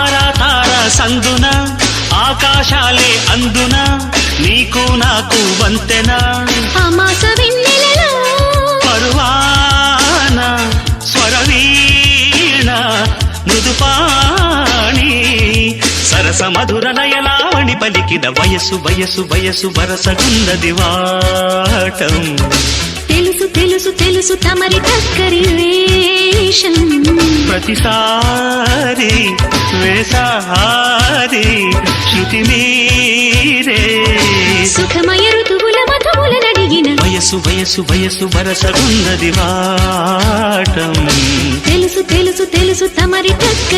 తారా తారా సందున ఆకాశాలే అందున నీకు నాకు వంతెన అమాస వెన్నెలలో పరువాన స్వరవీణ మృదుపాణి సరస మధుర నయలావణి పలికిన వయసు వయసు వయసు వరసగున్నది వాటం తెలుసు తెలుసు తెలుసు తమరి టక్కరి వేషం ప్రతిసారి వేసారి శృతి మీరే సుఖమయ ఋతువుల మధువుల నడిగిన వయసు వయసు వయసు వరసగున్నది వాటం తెలుసు తెలుసు తెలుసు తమరి టక్కరి